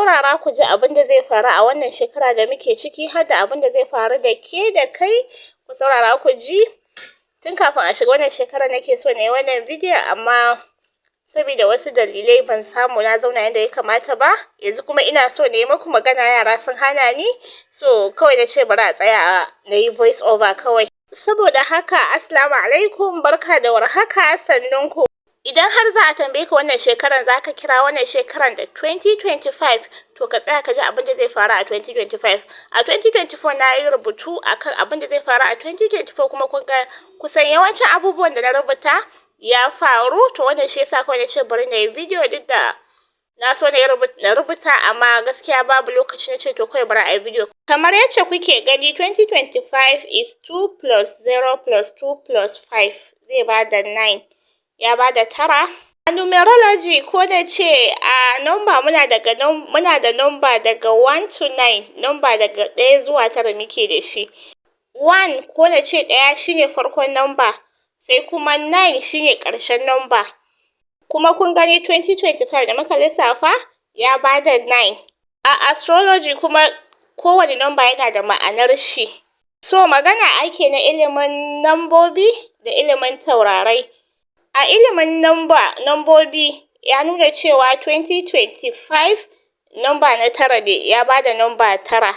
saurara ku ji abin da zai faru a wannan shekara da muke ciki, har da abin da zai faru da ke da kai. Ku saurara ku ji. Tun kafin a shiga wannan shekara nake so na yi wannan bidiyo, amma saboda wasu dalilai ban samu na zauna yadda ya kamata ba. Yanzu kuma ina so na yi muku magana, yara sun hana ni. So kawai na ce bari a tsaya na yi voice over kawai. Saboda haka, Assalamu alaikum, barka da warhaka, sannunku. Idan har za a tambaye ka wannan shekaran za ka kira wannan shekaran da 2025, to ka tsaya ka ji abin da zai faru a 2025. A 2024 na yi rubutu akan abin da zai faru a 2024, kuma kun ga kusan yawancin abubuwan da na rubuta ya faru. To wannan shi yasa kawai na ce bari na yi bidiyo, duk da na so na rubuta amma gaskiya babu lokaci, na ce to kawai bari a yi bidiyo. Kamar yacce kuke gani, 2025 is 2 plus 0 plus 2 plus 5 zai bada 9. Ya bada 9. A numerology, ko na ce a number, muna da number daga 1 to 9. Number daga 1 zuwa 9 muke da shi. 1, ko na ce 1 shine farkon number, sai kuma 9 shine ƙarshen number. Kuma kun gani 2025 da muka lissafa ya bada 9. A astrology kuma kowane number yana da ma'anar shi. So magana ake na ilimin nambobi da ilimin taurarai. A ilimin nambobi ya nuna cewa 2025 number na 9 ne, ya bada number 9.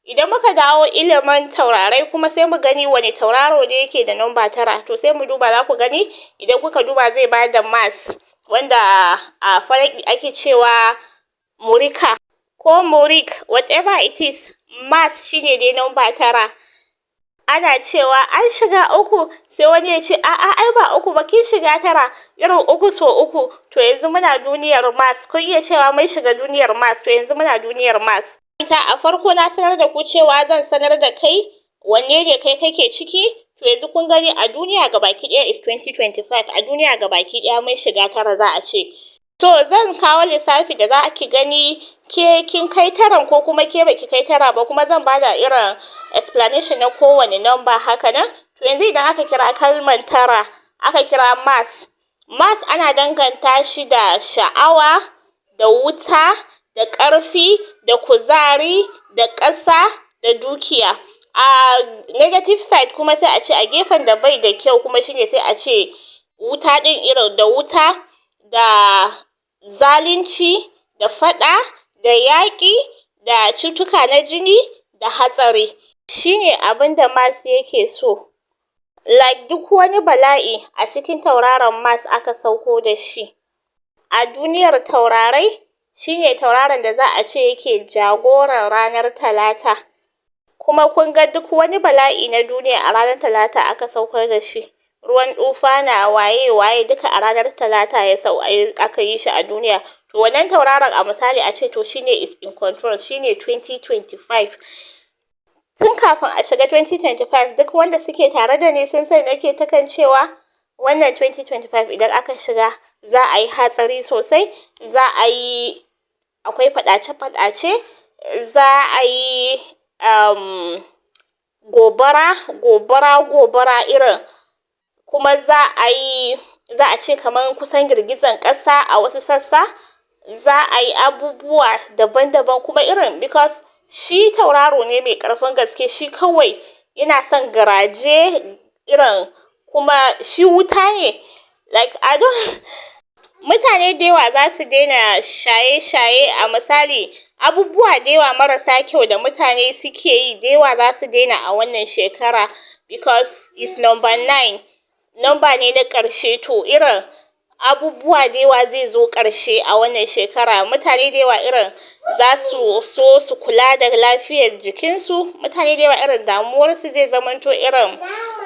Idan muka dawo ilimin taurarai kuma sai mu gani wani tauraro ne yake da number 9. To sai mu duba, za ku gani idan kuka duba zai bada Mars, wanda a falaki ake cewa Murika ko Murik, whatever it is. Mars shine dai number 9. Ana cewa an shiga uku, sai wani ya ce a'a ai ba uku ba, kin shiga 9, irin 3 so 3. To yanzu muna duniyar Mars. Kun iya cewa mun shiga duniyar Mars, to yanzu muna duniyar Mars. A farko na sanar da ku cewa zan sanar da kai wanne ne kai kake ciki. To yanzu kun gani a duniya gabaki ɗaya is 2025. A duniya gabaki ɗaya mun shiga 9 za a ce. To zan kawo lissafi da za ki gani ke kin kai 9 ko kuma ke baki kai 9 ba, kuma zan bada irin explanation na kowane number haka nan. To yanzu idan aka kira kalmar 9, aka kira Mars. Mars ana danganta shi da sha'awa, da wuta, da ƙarfi, da kuzari, da ƙasa, da dukiya. A negative side kuma sai a ce a gefen da bai da kyau kuma shine sai a ce wuta din, irin da wuta, da zalunci, da faɗa, da yaƙi, da cutuka na jini, da hatsari. Shine abin da Mars yake so. Like duk wani bala'i a cikin tauraron Mars aka sauko da shi. A duniyar taurarai shine tauraron da za a ce yake jagoran ranar Talata. Kuma kun ga duk wani bala'i na duniya a ranar Talata aka saukar da shi. Ruwan tufana, waye duka a ranar Talata aka yi shi a duniya. To wannan tauraron a misali a ce to shine is in control, shine 2025. Tun kafin a shiga 2025, duk wanda suke tare da ni sun sani nake ta kan cewa wannan 2025 idan aka shiga za a yi hatsari sosai, akwai faɗace-faɗace, za a yi gobara irin, kuma za a ce kamar kusan girgizan ƙasa a wasu sassa. Za a yi abubuwa daban-daban kuma irin, because shi tauraro ne mai ƙarfin gaske, shi kawai yana son garaje irin, kuma shi wuta ne. Like mutane da yawa za su daina shaye-shaye. A misali, abubuwa da yawa marasa kyau da mutane suke yi da yawa za su daina a wannan shekara, because it's number 9. Number ne na ƙarshe. To irin abubuwa da yawa zai zo ƙarshe a wannan shekara. Mutane da yawa irin za su so su kula da lafiyar jikinsu. Mutane da yawa irin damuwarsu zai zamanto irin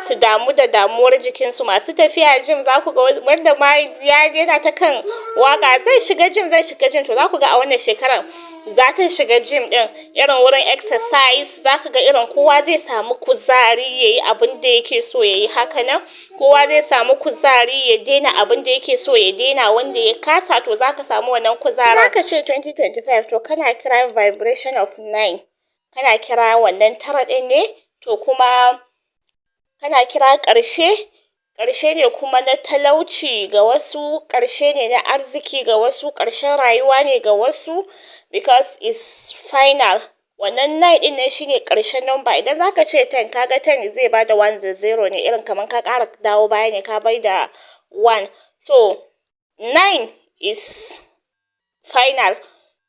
su damu da damuwar jikinsu. Masu tafiya gym za ku ga wanda ma ya daina ta kan waka zai shiga gym. To za ku ga a wannan shekarar za ta shiga gym din, irin wurin exercise. Za ka ga irin kowa zai samu kuzari ya yi abin da yake so ya yi. Haka nan kowa zai samu kuzari ya daina abin da yake so ya daina, wanda ya kasa to za ka samu wannan kuzarin. Za ka ce 2025, to kana kira vibration of 9, kana kira wannan 9 ɗin ne. To kuma kana kira ƙarshe, ƙarshe ne kuma na talauci ga wasu, ƙarshe ne na arziki ga wasu, ƙarshen rayuwa ne ga wasu, because it's final. Wannan 9 din nan shine ƙarshen number. Idan zaka ce 10, kaga 10 zai bada 1 da 0 ne, irin kaman ka ƙara dawo baya ne ka bai da 1. So 9 is final.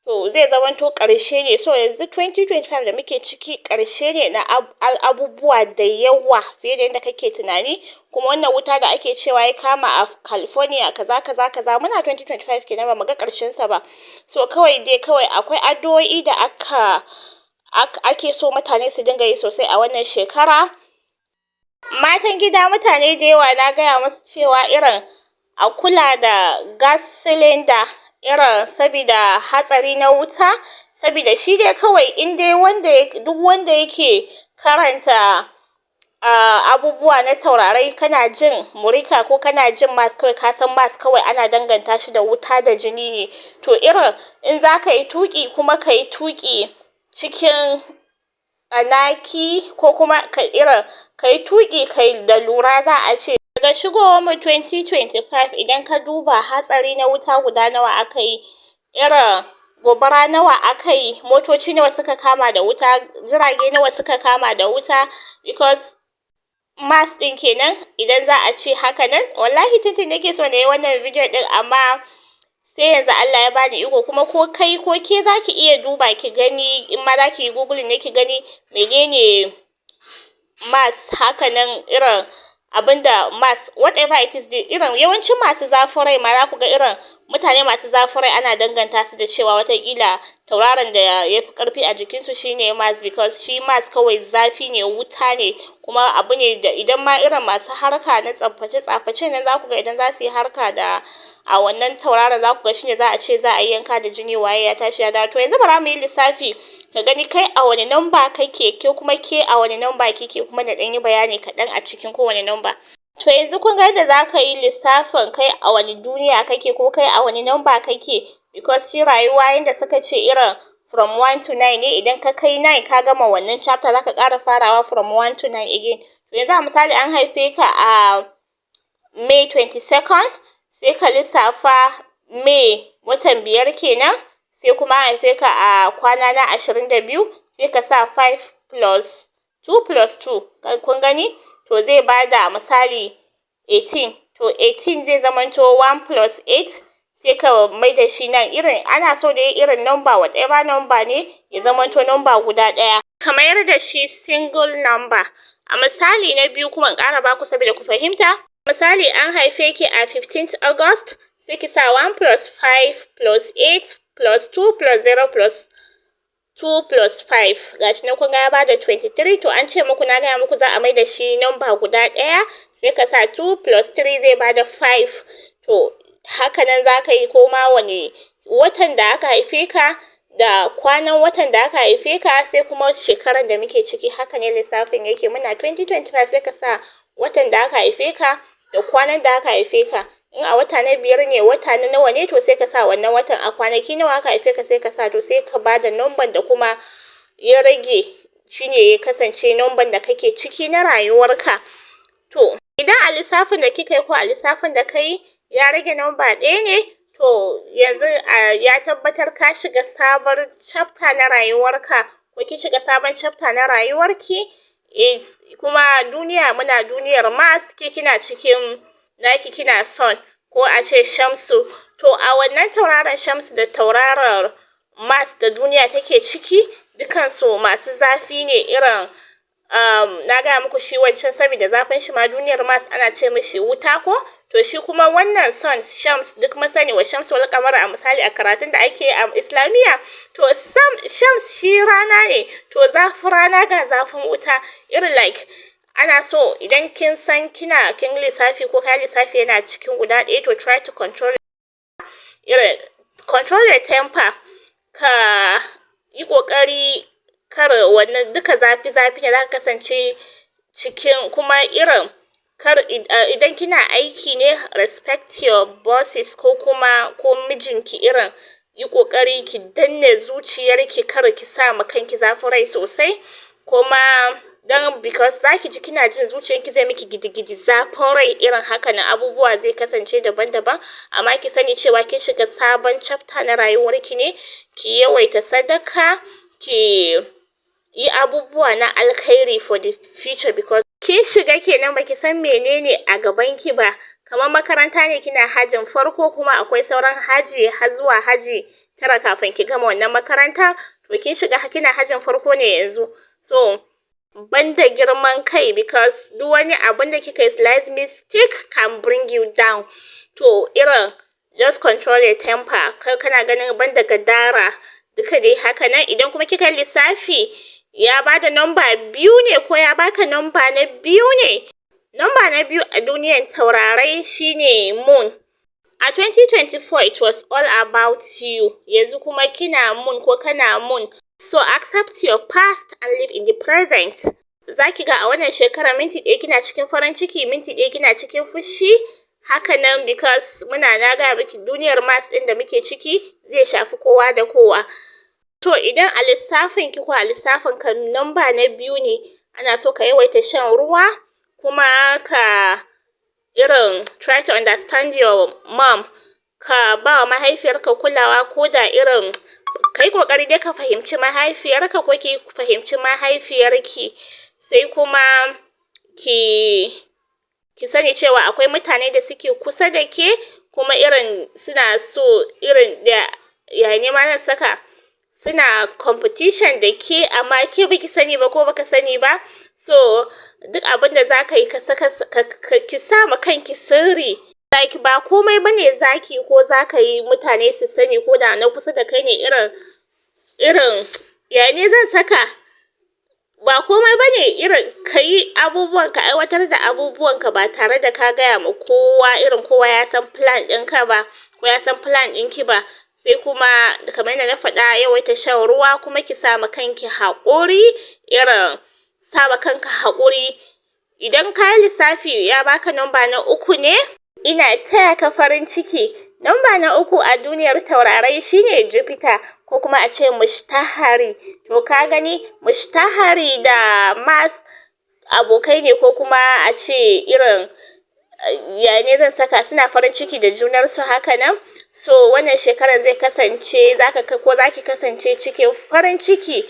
To zai zamanto ƙarshe ne. So yanzu 2025 da muke ciki ƙarshe ne na abubuwa da yawa fiye da yadda kake tunani. Kuma wannan wuta da ake cewa ya kama a California kaza kaza kaza, muna 2025 kenan ba mu ga ƙarshen sa ba. So kawai akwai addu'o'i da ake so mutane su dinga yi sosai a wannan shekara. Matan gida, mutane da yawa na gaya musu cewa irin a kula da gas cylinder, irin sabida hatsari na wuta, sabida shi dai kawai in dai duk wanda yake karanta abubuwa na taurarai, kana jin murika ko kana jin mas kawai, ka san mas kawai ana danganta shi da wuta da jini ne. To irin in za ka yi tuƙi kuma ka yi tuƙi cikin tsanaki, ko kuma ka yi tuƙi kai da lura, za a ce daga shigowar mu 2025 idan ka duba hatsari na wuta guda nawa aka yi, irin gobara nawa aka yi, motoci nawa suka kama da wuta, jirage nawa suka kama da wuta, because mas din kenan. Idan za a ce haka nan, wallahi tintin nake so na yi wannan video din, amma sai yanzu Allah ya bani iko. Kuma ko kai ko ke zaki iya duba ki gani, in ma zaki yi google ne ki gani menene mas, haka nan irin abunda mas, whatever it is dai, irin yawancin masu zafin rai ma za ku ga irin mutane masu zafin rai ana danganta su da cewa watakila tauraron da ya fi ƙarfi a jikinsu shine mas, because shi mas kawai zafi ne, wuta ne, kuma abu ne da idan ma irin masu harka na tsaface nan za ku ga idan za su yi harka da a wannan tauraron, za ku ga shine za a ce za a yi yanka da jini, waye ya tashi ya dawo. To yanzu bara mu yi lissafi ka gani kai a wani number kake, ke kuma ke a wani number kike, kuma na ɗan yi bayani kaɗan a cikin kowane number. To yanzu kun ga yadda za ka yi lissafin kai a wani duniya kake, ko kai a wani number kake, because shi rayuwa yanda suka ce irin from 1 to 9 ne. Idan ka kai 9 ka gama wannan chapter, za ka ƙara farawa from 1 to 9 again. To yanzu a misali an haife ka a May 22nd, sai ka lissafa May watan 5 kenan, sai kuma an haife ka a kwana na 22, sai ka sa 5 plus 2 plus 2, kun gani? To zai bada misali 18. To 18 zai zamanto 1 plus 8, sai ka mai da shi nan. Irin ana so da irin number, whatever number ne, ya zamanto number guda ɗaya, ka mayar da shi single number. A misali na biyu kuma in ƙara baku saboda ku fahimta. Misali an haife ki a 15th August, sai ki sa 1 plus 5 plus 8 plus 2 plus 0 plus 2 plus 5. Gashi nan kun ga ya bada 23. To an ce muku, na gaya muku za a mai da shi number guda ɗaya, sai ka sa 2 plus 3 zai bada 5. To haka nan za ka yi koma wani watan da aka haife ka, da kwanan watan da aka haife ka, sai kuma shekaran da muke ciki. Haka ne lissafin yake. Muna 2025, sai ka sa watan da aka haife ka da kwanan da aka haife ka. In a wata na 5 ne, wata na nawa ne, to sai ka sa wannan watan. A kwanaki nawa aka haife ka, sai ka sa, to sai ka bada number da kuma ya rage, shine ya kasance number da kake ciki na rayuwarka. To idan a lissafin da kika yi ko a lissafin da kai ya rage number ɗaya ne, to yanzu ya tabbatar ka shiga sabon chapter na rayuwarka, ko ki shiga sabon chapter na rayuwarki. Kuma duniya, muna duniyar mas, ke kina cikin naki, kina son, ko a ce shamsu. To a wannan tauraron shamsu da tauraron mas da duniya take ciki, dukansu masu zafi ne. Irin na gaya muku shi wancan saboda zafin shi ma duniyar mas ana ce mishi wuta ko. To shi kuma wannan son shams, duk mun sani wa shamsu wal qamar a misali a karatun da ake a Islamiyya. To shams shi rana ne. To zafin rana ga zafin wuta, irin like ana so idan kin san kin lissafi ko kai lissafi yana cikin guda ɗaya, to try to control the temper. Ka yi ƙoƙari kar wannan duka zafi ne za ka kasance cikin. Kuma irin kar idan kina aiki ne, respect your bosses ko mijinki. Irin yi ƙoƙari ki danne zuciyarki, kar ki sa ma kanki zafin rai sosai. Kuma dan because zaki ji kina jin zuciyanki zai miki gidigidi zafin rai irin haka na abubuwa zai kasance daban-daban, amma ki sani cewa kin shiga sabon chapter na rayuwarki ne. Ki yawaita sadaka, ki yi abubuwa na alkhairi for the future because kin shiga kenan baki san menene a gaban ki ba. Kamar makaranta ne, kina hajin farko kuma akwai sauran haji har zuwa haji 9 kafin ki gama wannan makaranta. To kin shiga kina hajin farko ne yanzu, so banda girman kai because duk wani abin da kika yi slight mistake can bring you down. To irin just control your temper, kana ganin banda gadara duka dai haka nan. Idan kuma kika lissafi ya bada number 2 ne ko ya baka number na 2 ne, number na 2 a duniyar taurarai shine moon. A 2024 it was all about you, yanzu kuma kina moon ko kana moon, so accept your past and live in the present. Zaki ga a wannan shekara minti ɗaya kina cikin farin ciki, minti ɗaya kina cikin fushi, haka nan because muna na ga miki duniyar maths ɗin da muke ciki zai shafi kowa da kowa. To idan a lissafin ki ko a lissafin ka number na 2 ne, ana so ka yawaita shan ruwa, kuma ka irin try to understand your mom, ka ba wa mahaifiyarka kulawa, ko da irin kai kokari dai ka fahimci mahaifiyarka ko ki fahimci mahaifiyarki. Sai kuma ki sani cewa akwai mutane da suke kusa da ke, kuma irin suna so irin da yayin ma nan saka suna competition da ke, amma ke baki sani ba ko baka sani ba. So duk abin da zaka yi ka saka ki sa ma kanki sirri, like ba komai bane zaki ko zaka yi mutane su sani, ko da na kusa da kai ne irin yayin zan saka ba komai bane irin kai abubuwan ka, aiwatar da abubuwan ka ba tare da ka gaya ma kowa, irin kowa ya san plan ɗinka ba ko ya san plan ɗinki ba. Sai kuma kamar yadda na faɗa, yawaita shan ruwa, kuma ki sa ma kanki haƙuri, irin sa ma kanka haƙuri. Idan ka yi lissafi ya baka number na 3 ne, ina taya ka farin ciki. Number na 3 a duniyar taurarai shine Jupiter, ko kuma a ce mushtahari. To ka gani mushtahari da Mars abokai ne, ko kuma a ce irin yane zan saka suna farin ciki da junarsu haka nan. So wannan shekarar zai kasance zaki kasance cikin farin ciki.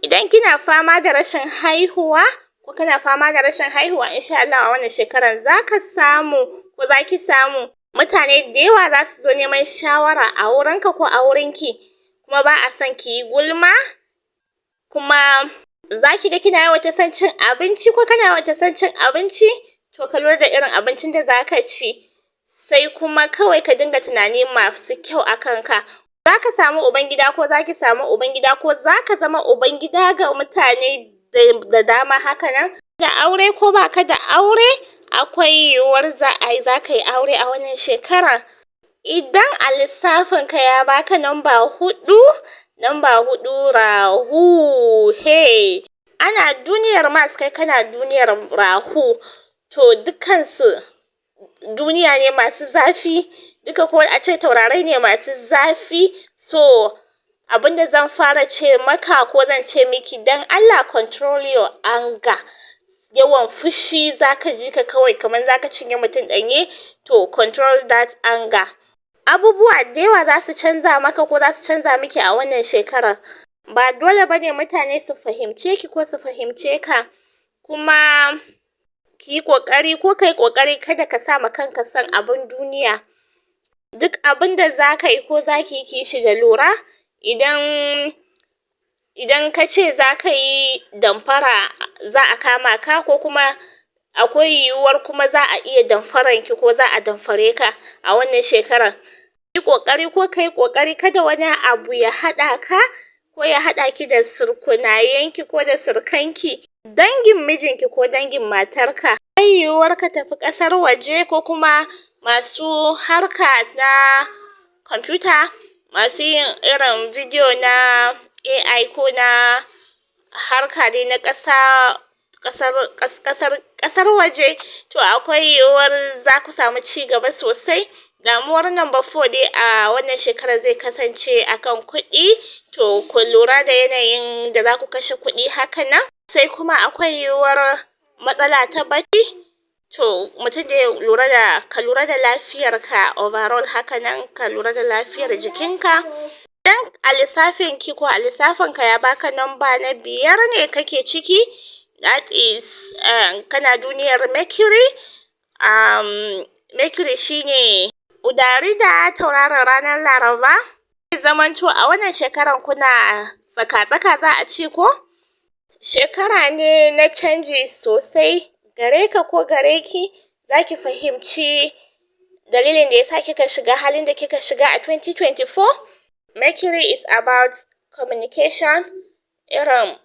Idan kina fama da rashin haihuwa ko kana fama da rashin haihuwa, insha Allah a wannan shekarar zaka samu ko zaki samu. Mutane da yawa za su zo neman shawara a wurinka ko a wurinki, kuma ba a son ki yi gulma, kuma zaki ga kina yawan son cin abinci ko kana yawan son cin abinci. To ka lura da irin abincin da zaka ci, sai kuma kawai ka dinga tunani masu kyau a kanka. Zaka samu ubangida ko zaki samu ubangida, ko zaka zama ubangida ga mutane da dama haka nan. Da aure ko baka da aure, akwai yiwuwar zaka yi aure a wannan shekara. Idan a lissafin ka ya baka number 4, number 4 rahu, hey, ana duniyar Mars kai kana duniyar rahu. To dukkansu duniya ne masu zafi, duka ko a ce taurarai ne masu zafi. So abinda zan fara ce maka ko zan ce miki, dan Allah control your anger. Yawan fushi zaka ji ka kawai kamar zaka cinye mutum ɗanye, to control that anger. Abubuwa da yawa za su canza maka ko za su canza miki a wannan shekarar. Ba dole bane mutane su fahimce ki ko su fahimce ka, kuma ki yi ƙoƙari ko kai ƙoƙari kada ka sa ma kanka son abin duniya. Duk abin da zaka yi ko zaki yi, ki shi da lura. Idan ka ce zaka yi damfara, za a kama ka, ko kuma akwai yiwuwar kuma za a iya damfaran ki ko za a damfare ka a wannan shekarar. Yi ƙoƙari ko kai ƙoƙari kada wani abu ya haɗa ka ko ya haɗa ki da surkunayenki ko da surkanki, dangin mijinki ko dangin matarka. Akwai yiwuwar ka tafi ƙasar waje, ko kuma masu harka na kwamfuta, masu yin irin video na AI ko na harka dai na ƙasar waje. To akwai yiwuwar za ku samu ci gaba sosai. Damuwar number 4 dai a wannan shekarar zai kasance akan kuɗi. To ku lura da yanayin da za ku kashe kuɗi haka nan. sai kuma akwai yiwuwar matsala ta bacci. To mutum da ka lura da lafiyarka overall, haka nan ka lura da lafiyar jikinka. Idan a lissafinki ko a lissafinka ya baka namba na 5 ne kake ciki, that is kana duniyar Mercury. Mercury shine udari da tauraron ranar Laraba. Zai zamanto a wannan shekaran kuna tsaka-tsaka za a ce ko? Shekara ne na canji sosai gare ka ko gare ki. Za ki fahimci dalilin da yasa kika shiga halin da kika shiga a 2024. Mercury is about communication, irin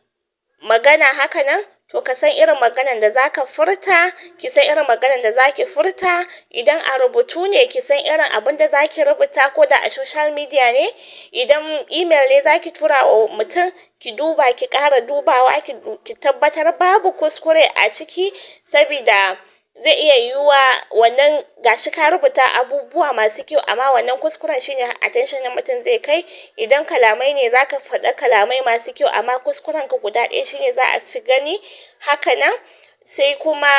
magana haka nan. To ka san irin maganan da zaka furta, ki san irin maganan da zaki furta. Idan a rubutu ne, ki san irin abin da zaki rubuta, ko da a social media ne. Idan email ne zaki tura wa mutum, ki duba, ki ƙara dubawa, ki tabbatar babu kuskure a ciki, sabida zai iya yiwuwa wannan gashi ka rubuta abubuwa masu kyau, amma wannan kuskuren shine attention na mutum zai kai. Idan kalamai ne, zaka faɗa kalamai masu kyau, amma kuskuren ka guda ɗaya shine za a fi gani. Haka nan sai kuma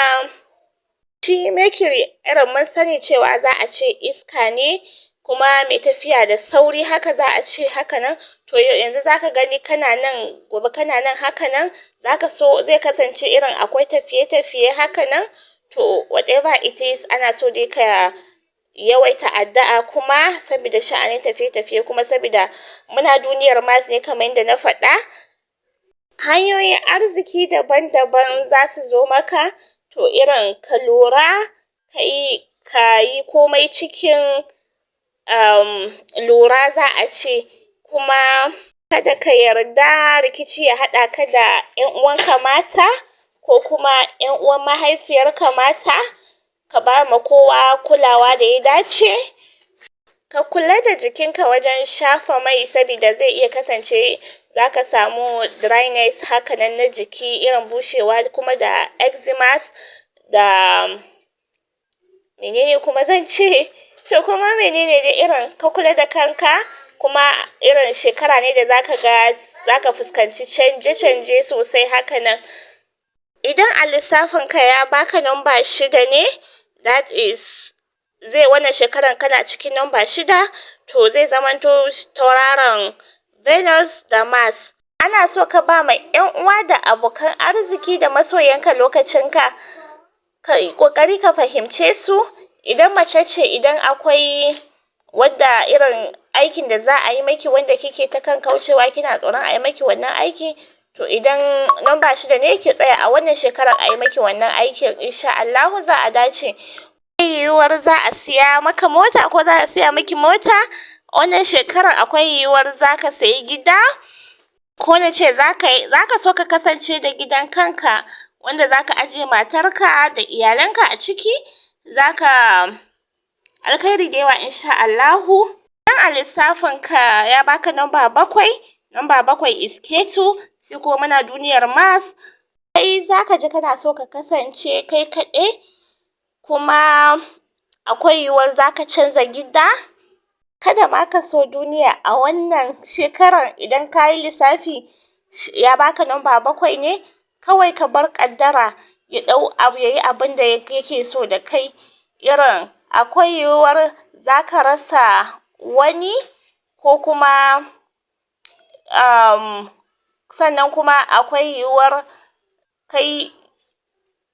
shi Mercury, irin mun sani cewa za a ce iska ne kuma mai tafiya da sauri, haka za a ce haka nan. To yanzu zaka gani kana nan, gobe kana nan, haka nan zaka so zai kasance irin akwai tafiye-tafiye haka nan. To whatever it is, ana so dai ka yawaita addu'a kuma saboda sha'anin tafiye-tafiye, kuma saboda muna duniyar Mars ne kamar yadda na faɗa. Hanyoyin arziki daban-daban za su zo maka. To irin ka lura, ka yi komai cikin lura za a ce. Kuma kada ka yarda rikici ya haɗa ka da 'yan uwanka mata ko kuma 'yan uwan mahaifiyarka mata. Ka ba ma kowa kulawa da ya dace. Ka kula da jikinka wajen shafa mai, saboda zai iya kasance zaka samu dryness haka nan na jiki, irin bushewa, kuma da eczema da menene kuma zan ce. To kuma menene da irin ka kula da kanka. Kuma irin shekara ne da zaka fuskanci canje-canje sosai haka nan. Idan a lissafinka ya baka namba 6 ne, that is wannan shekaran kana cikin namba 6, to zai zamanto tauraron Venus da Mars. Ana so ka ba ma 'yan uwa da abokan arziki da masoyanka lokacinka. Ka yi ƙoƙari ka fahimce su. Idan mace ce, idan akwai wadda irin aikin da za a yi maki wanda kike ta kan kaucewa, kina tsoron a yi maki wannan aiki, to idan namba 6 ne, ki tsaya a wannan shekarar a yi maki wannan aikin, insha Allahu za a dace. Akwai yiwuwar za a siya maka mota ko za a siya maki mota. Wannan shekarar akwai yiwuwar zaka sayi gida, ko na ce zaka so ka kasance da gidan kanka wanda zaka ajiye matarka da iyalanka a ciki. Alkhairi da yawa insha Allahu. Dan a lissafinka ya baka namba 7, namba 7 is Ketu, sai kuma muna duniyar Mars. Kai zaka ji kana so ka kasance kai kaɗai, kuma akwai yiwuwar zaka canza gida. Kada ma ka so duniya a wannan shekarar. Idan ka yi lissafi ya baka namba 7 ne, kawai ka bar ƙaddara ya ɗau abu, ya yi abin da yake so da kai. Irin akwai yiwuwar zaka rasa wani, ko kuma sannan kuma akwai yiwuwar kai,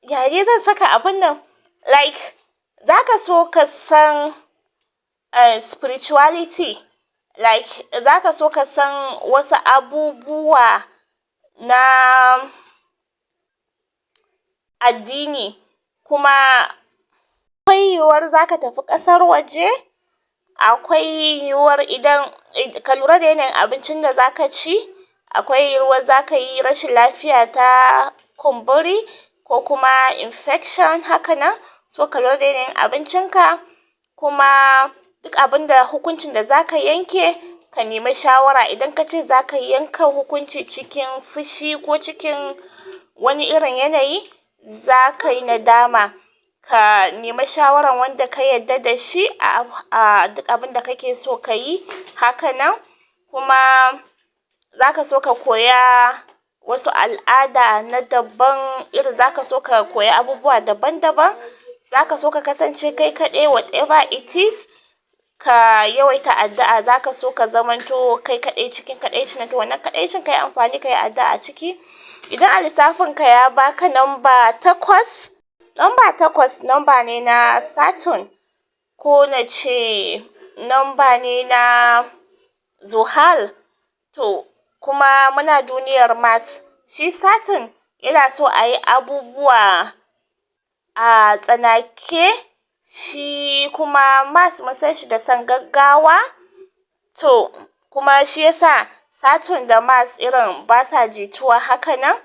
ya dai zan saka abin nan, like zaka so ka san spirituality, like zaka so ka san wasu abubuwa na addini. Kuma akwai yiwuwar zaka tafi ƙasar waje. Akwai yiwuwar idan ka lura da yanayin abincin da zaka ci, akwai yiwuwar zaka yi rashin lafiya ta kumburi ko kuma infection haka nan. So ka lura da yanayin abincinka. Kuma duk abinda hukuncin da zaka yanke, ka nemi shawara. Idan kace zaka yanka hukunci cikin fushi ko cikin wani irin yanayi, zaka yi nadama. Ka nemi shawaran wanda ka yarda da shi a duk abinda kake so ka yi. Haka nan kuma zaka so ka koya wasu al'ada na daban, irin zaka so ka koyi abubuwa daban-daban, zaka so ka kasance kai kaɗai whatever it is, ka yawaita addu'a, zaka so ka zamanto kai kaɗai cikin kaɗaici na to wannan kaɗaicin kai amfani kai addu'a a ciki. Idan a lissafin ka ya baka namba 8, namba 8 namba ne na Saturn, ko na ce namba ne na Zuhal, to kuma muna duniyar Mars. Shi Saturn yana so a yi abubuwa a tsanake, shi kuma Mars mun san shi da son gaggawa, to kuma shi yasa Saturn da Mars irin ba sa jituwa haka nan.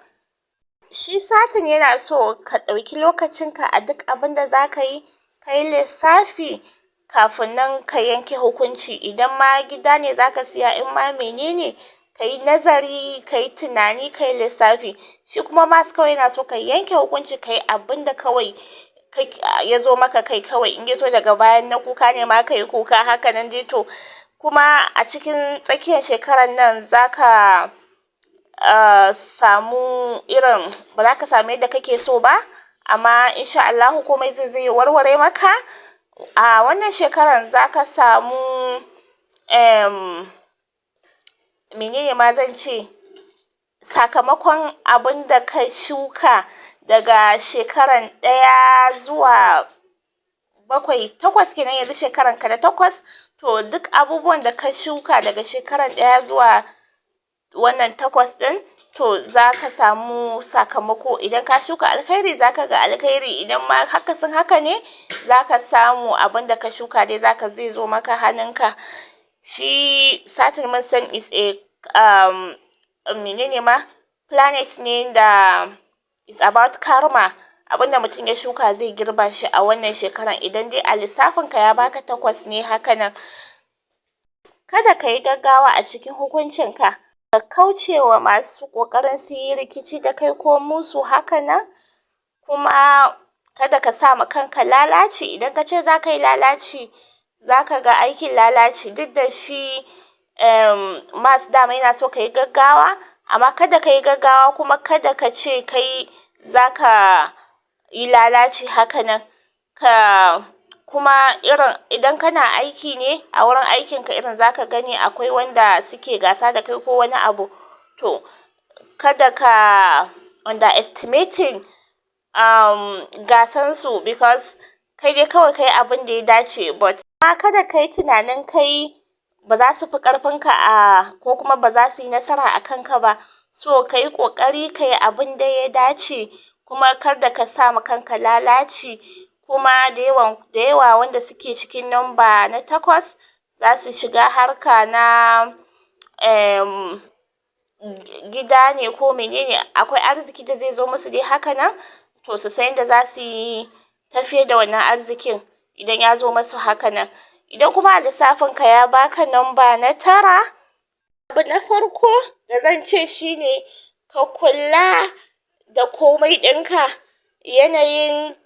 Shi Saturn yana so ka ɗauki lokacinka a duk abin da za ka yi, ka yi lissafi kafin nan ka yanke hukunci. Idan ma gida ne za ka siya, in ma menene, ka yi nazari, ka yi tunani, ka yi lissafi. Shi kuma Mars kawai yana so ka yanke hukunci, ka yi abin da kawai ya zo maka kai kawai. In ya zo daga bayan na kuka ne ma ka yi kuka, haka nan dai to. Kuma a cikin tsakiyar shekarar nan za ka samu irin, ba za ka samu yadda kake so ba, amma insha Allahu komai zai warware maka. A wannan shekarar za ka samu menene ma zan ce, sakamakon abin da ka shuka daga shekaran 1 zuwa 7, 8 kenan, yanzu shekaran ka da 8, to duk abubuwan da ka shuka daga shekaran 1 zuwa wannan 8 din, to za ka samu sakamako. Idan ka shuka alkhairi za ka ga alkhairi, idan ma akasin haka ne za ka samu abin da ka shuka dai zai zo maka hannunka. Shi Saturn mun san is a menene ma, planet ne da is about karma. Abinda mutum ya shuka zai girba shi a wannan shekaran. Idan dai a lissafin ka ya baka 8 ne haka nan, kada ka yi gaggawa a cikin hukuncinka, ka kauce wa masu ƙoƙarin su yi rikici da kai ko musu haka nan. Kuma kada ka sa ma kanka lalaci. Idan ka ce za ka yi lalaci, za ka ga aikin lalaci. Duk da shi Mars dama yana so ka yi gaggawa, amma kada ka yi gaggawa, kuma kada ka ce kai za ka yi lalaci haka nan. Kuma irin idan kana aiki ne, a wurin aikinka irin za ka gani akwai wanda suke gasa da kai ko wani abu, to kada ka underestimating gasansu, because kai dai kawai kai abin da ya dace, but kada kai tunanin kai ba za su fi ƙarfinka ko kuma ba za su yi nasara a kanka ba. So ka yi ƙoƙari ka yi abin da ya dace, kuma kar da ka sa ma kanka lalaci. Kuma da yawa wanda suke cikin namba na 8 za su shiga harka na gida ne ko menene, akwai arziki da zai zo musu dai haka nan, to su san yadda za su yi tafiyar da wannan arzikin idan ya zo musu haka nan. Idan kuma a lissafin ka ya baka namba na 9, abu na farko da zan ce shine ka kula da komai ɗinka. Yanayin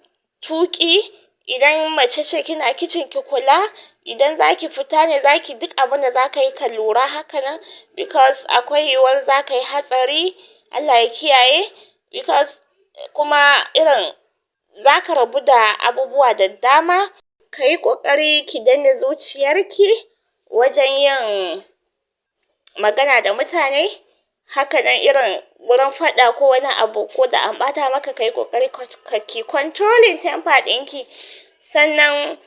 tuƙi, idan mace ce kina kicin ki kula, idan za ki fita ne, za ki duk abin da za ka yi ka lura haka nan, because akwai yiwuwar za ka yi hatsari, Allah ya kiyaye. Because kuma irin za ka rabu da abubuwa da dama. Ka yi ƙoƙari ki danne zuciyarki wajen yin magana da mutane, haka nan irin wurin faɗa ko wani abu, ko da an ɓata maka, ka yi ƙoƙari ki controlling temper ɗinki. Sannan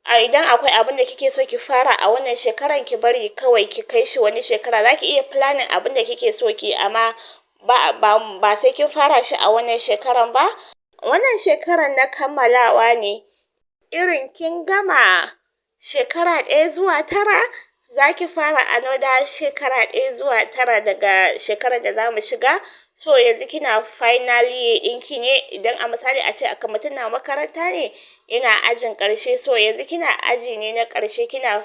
idan akwai abin da kike so ki fara a wannan shekaran, ki bari kawai ki kai shi wani shekara. Za ki iya planning abin da kike so ki, amma ba sai kin fara shi a wannan shekaran ba. Wannan shekaran na kammalawa ne. Irin kin gama shekara 1 zuwa 9, za ki fara another shekara 1 zuwa 9 daga shekarar da za mu shiga. So yanzu kina final year ɗinki ne. Idan a misali a ce aka mutum na makaranta ne, yana ajin ƙarshe, so yanzu kina aji ne na ƙarshe, kina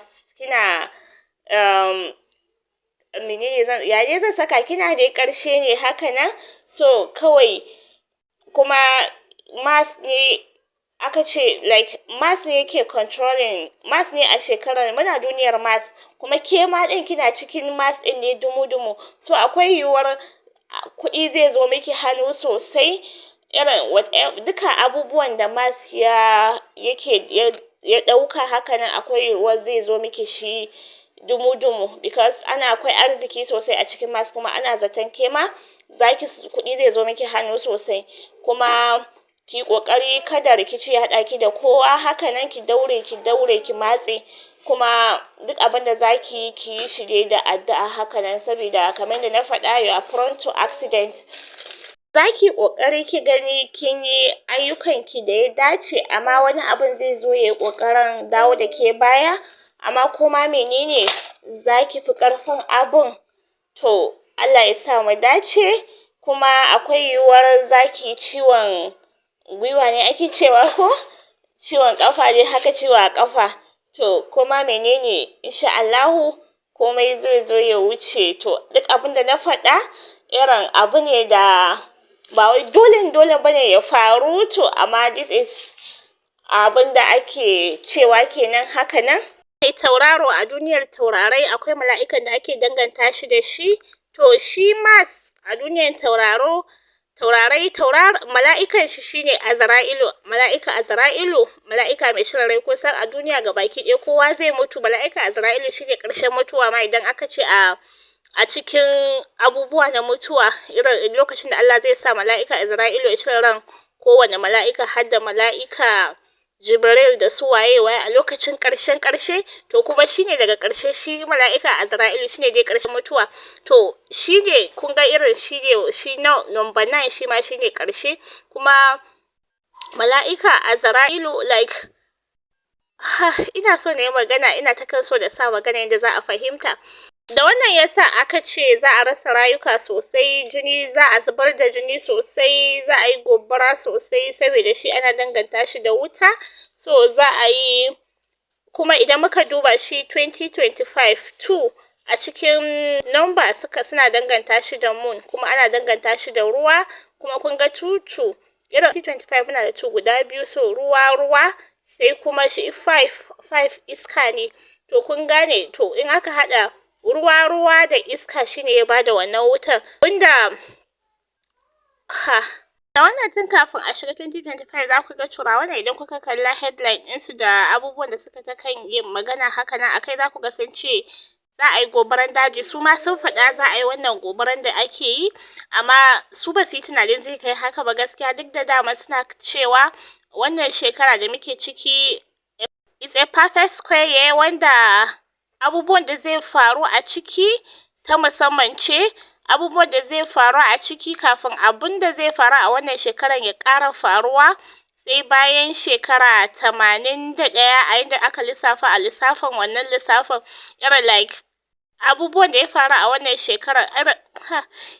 menene yaye zan saka, kina dai ƙarshe ne haka nan. So kawai kuma Mars ne aka ce, like Mars ne yake controlling, Mars ne a shekarar, muna duniyar Mars, kuma ke ma din kina cikin Mars din ne dumu-dumu. So akwai yiwuwar kuɗi zai zo miki hannu sosai, irin duka abubuwan da mas ya ɗauka hakanan akwai yiwuwar zai zo miki shi dumu-dumu, because akwai arziki sosai a cikin mas, kuma ana zaton kema kuɗi zai zo miki hannu sosai. Kuma ki kokari kada rikici ya haɗa ki da kowa, hakanan ki daure ki matse, kuma duk abin da zaki yi shi dai da addu'a hakanan, saboda kamar da na faɗa, you are prone to accident. Zaki kokari ki gani kin yi ayyukan ki da ya dace, amma wani abin zai zo ya kokarin dawo da ke baya, amma kuma menene zaki fi karfin abun. To Allah ya sa mu dace. Kuma akwai yiwuwar zaki ciwon gwiwa ne ake cewa ko ciwon kafa dai haka, ciwo a kafa. To kuma menene, insha Allahu komai zai zo ya wuce. To duk abin da na faɗa irin abu ne da ba wai dole bane ya faru, to amma this is abin da ake cewa kenan hakanan. Tauraro a duniyar taurarai akwai mala'ikan da ake danganta shi da shi. To shi mas a duniyar taurarai mala'ikan shi shine Azra'ilu, mala'ika mai cire rai. Kusan a duniya gabaki ɗaya kowa zai mutu, mala'ika Azra'ilu shine ƙarshen mutuwa ma, idan aka ce a cikin abubuwa na mutuwa, irin lokacin da Allah zai sa mala'ika Azra'ilu ya cire ran kowane mala'ika, har da mala'ika Jibril da su waye a lokacin ƙarshe, to kuma shine daga ƙarshe, shi mala'ika Azra'ilu shine dai ƙarshen mutuwa. To shine kun ga irin shi number 9 shi ma shine ƙarshe. Kuma mala'ika Azra'ilu ina so na yi magana, ina ta kan so da sa magana yadda za a fahimta. Da wannan yasa aka ce za a rasa rayuka sosai, za a zubar da jini sosai, za a yi gobara sosai, saboda shi ana danganta shi da wuta. So za a yi, kuma idan muka duba shi 2025 2 a cikin number suna danganta shi da moon, kuma ana danganta shi da ruwa. Kuma kun ga 2 irin 2025 muna da 2 guda biyu, so ruwa, sai kuma shi 5 iska ne. To kun gane, to in aka hada ruwa da iska shine ya bada wannan wutan, wanda da wannan tun kafin a shiga 2025 za ku ga turawa ne, idan kuka kalla headline ɗinsu da abubuwan da suka ta kan yin magana haka nan akai, za ku ga sun ce za a yi gobaran daji. Su ma sun faɗa za a yi wannan gobaran da ake yi, amma su ba su yi tunanin zai kai haka ba gaskiya, duk da dama suna cewa wannan shekara da muke ciki it's a perfect square, wanda abubuwan da zai faru a ciki ta musamman ce. Abubuwan da zai faru a ciki kafin abun da zai faru a wannan shekaran ya ƙara faruwa, sai bayan shekara 81 a yadda aka lissafa a lissafin wannan lissafin, irin abubuwan da ya faru a wannan shekarar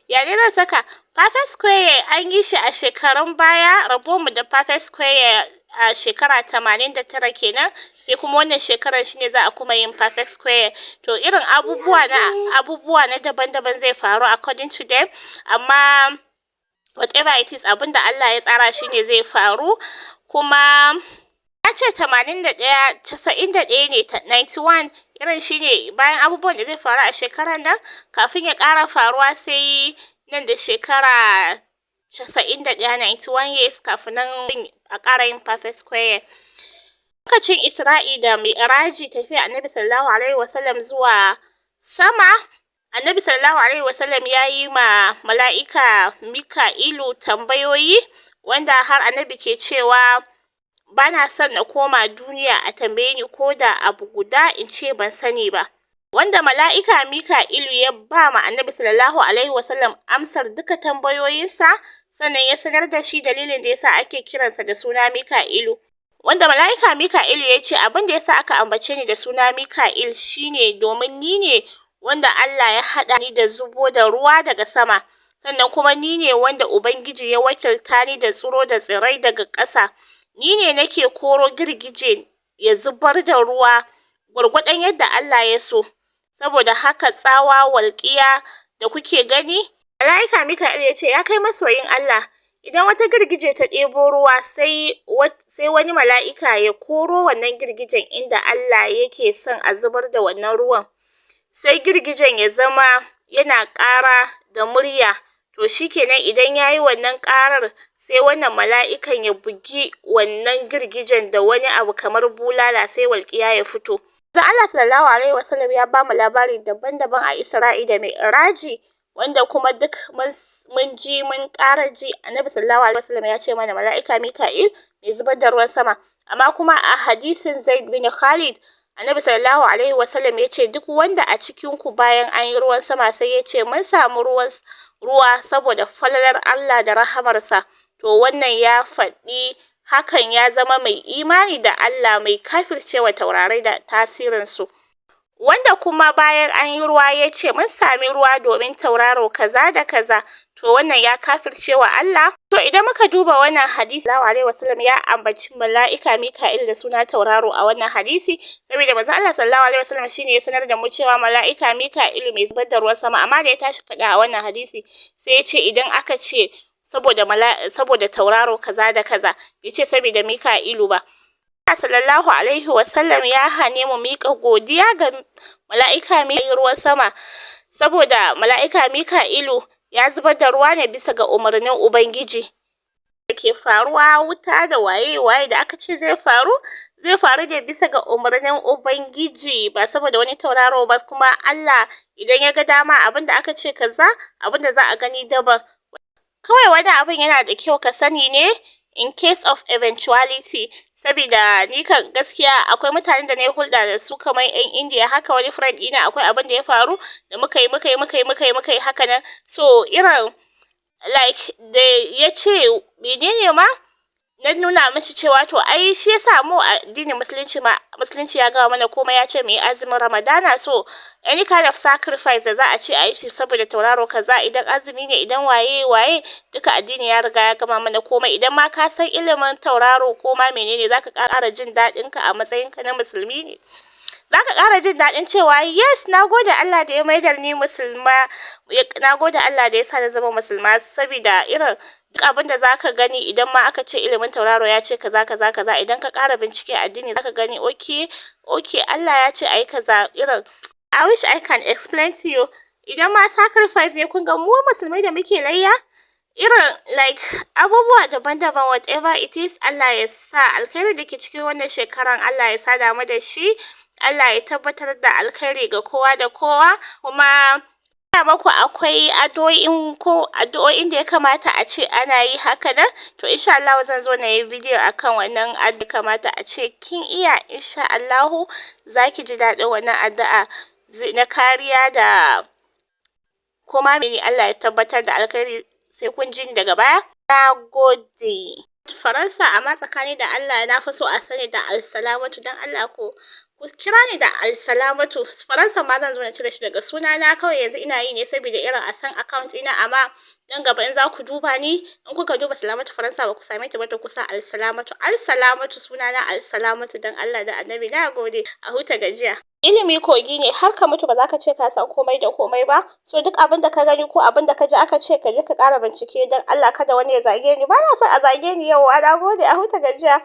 ya ne na saka perfect square an yi shi a shekarun baya. Rabonmu da perfect square a shekara 89 kenan, sai kuma wannan shekarar shine za a kuma yin perfect square. To irin abubuwa na daban-daban zai faru according to them, amma whatever it is, abinda Allah ya tsara shine zai faru. Kuma ya ce 81 91 ne 91, irin shine bayan abubuwan da zai faru a shekarar nan kafin ya ƙara faruwa, sai nan da shekara 91 91 years kafin nan a ƙara yin perfect square. Lokacin Isra'i da Mi'raji, tafiya Annabi sallallahu alaihi wasallam zuwa sama, Annabi sallallahu alaihi wasallam ya yi ma mala'ika Mika'ilu tambayoyi, wanda har Annabi ke cewa bana son na koma duniya a tambaye ni ko da abu guda in ce ban sani ba, wanda mala'ika Mika'ilu ya ba ma Annabi sallallahu alaihi wasallam amsar duka tambayoyinsa, sannan ya sanar da shi dalilin da yasa ake kiransa da suna Mika'ilu. Wanda mala'ika Mika'ilu ya ce abin da yasa aka ambace ni da suna Mika'il shine domin ni ne wanda Allah ya haɗa ni da zubo da ruwa daga sama, sannan kuma ni ne wanda Ubangiji ya wakilta ni da tsiro da tsirai daga ƙasa. Ni ne nake koro girgije ya zubar da ruwa gwargwadon yadda Allah ya so. Saboda haka tsawa, walƙiya da kuke gani, mala'ika Mika'il ya ce ya kai masoyin Allah, idan wata girgije ta ɗebo ruwa, sai wani mala'ika ya koro wannan girgijen inda Allah yake son a zubar da wannan ruwan, sai girgijen ya zama yana ƙara da murya. to shikenan idan yayi wannan karar sai wannan mala'ikan ya bugi wannan girgijen da wani abu kamar bulala sai walƙiya ya fito. Da Allah sallallahu alaihi wasallam ya bamu labari daban-daban a Isra'i da Mi'raji, wanda kuma duk mun ji mun ƙara ji. Annabi sallallahu alaihi wasallam ya ce mana mala'ika Mika'il mai zubar da ruwan sama, amma kuma a hadisin Zaid bin Khalid Annabi sallallahu alaihi wasallam ya ce duk wanda a cikin ku bayan an yi ruwan sama sai ya ce mun samu ruwa saboda falalar Allah da rahamarsa, to wannan ya faɗi hakan ya zama mai imani da Allah, mai kafircewa taurarai da tasirinsu. Wanda kuma bayan an yi ruwa ya ce mun sami ruwa domin tauraro kaza da kaza, to wannan ya kafircewa Allah. To idan muka duba wannan hadisi, sallallahu alaihi wasallam ya ambaci mala'ika Mika'il da suna tauraro a wannan hadisi, saboda manzo Allah sallallahu alaihi wasallam shine ya sanar da mu cewa mala'ika Mika'il mai zubar da ruwan sama, amma da ya tashi faɗa a wannan hadisi sai ya ce idan aka ce saboda tauraro kaza da kaza, bai ce saboda Mika'ilu ba. Sallallahu alaihi wasallam ya hane mu miƙa godiya ga mala'ika mai ruwan sama, saboda mala'ika Mika'ilu ya zubar da ruwa ne bisa ga umarnin Ubangiji. Ke faruwa wuta da waye da aka ce zai faru ne bisa ga umarnin Ubangiji, ba saboda wani tauraro ba. Kuma Allah idan ya ga dama abinda aka ce kaza, abinda za a gani daban. Kawai wani abin yana da kyau ka sani ne in case of eventuality, saboda ni kan gaskiya akwai mutanen da na yi hulɗa da su kamar 'yan Indiya haka. Wani friend ɗina akwai abin da ya faru da muka yi haka nan, so irin like da ya ce menene ma na nuna mishi cewa to ai shi yasa mu a addinin musulunci ya gama mana komai, ya ce mu yi azumin Ramadana, so any kind of sacrifice da za a ce a yi shi saboda tauraro kaza, idan azumi ne, idan waye duka addini ya riga ya gama mana komai. Idan ma ka san ilimin tauraro ko ma menene, zaka ƙara jin daɗin ka a matsayin ka na musulmi ne, zaka ƙara jin daɗin cewa yes, nagode Allah da ya maida ni musulma, nagode Allah da ya sa na zama musulma. Saboda irin duk abin da zaka gani idan ma aka ce ilimin tauraro ya ce kaza, idan ka ƙara bincike addini zaka gani okay Allah ya ce ayi kaza. Irin I wish I can explain to you. Idan ma sacrifice ne, kun ga mu musulmai da muke layya, irin like abubuwa daban-daban, whatever it is, Allah ya sa alkhairi da ke cikin wannan shekaran Allah ya sada mu da shi, Allah ya tabbatar da alkhairi ga kowa da kowa. Kuma maku akwai addu'o'in da ya kamata a ce ana yi haka nan, to insha Allah zan zo na yi video akan wannan addu'a kamata a ce kin iya. Insha Allah zaki ji daɗin wannan addu'a na kariya da kuma mene. Allah ya tabbatar da alkhairi, sai kun ji daga baya. Nagode. Faransa, amma tsakani da Allah na fi so a sani da Alsalamatu. Dan Allah ku kira ni da Alsalamatu. Faransa ma zan zo na cire shi daga sunana, kawai yanzu ina yi ne saboda irin a san account ina, amma dan gaba in za ku duba ni, in kuka duba Salamatu Faransa ba ku same ta ba, to kusa Alsalamatu sunana Alsalamatu. Dan Allah da Annabi, nagode. A huta gajiya. Ilimi kogi ne, har ka mutu ba za ka ce ka san komai da komai ba. So duk abin da ka gani ko abin da ka ji aka ce ka je ka ƙara bincike. Dan Allah kada wani ya zage ni, ba na son a zage ni. Yau nagode. A huta gajiya.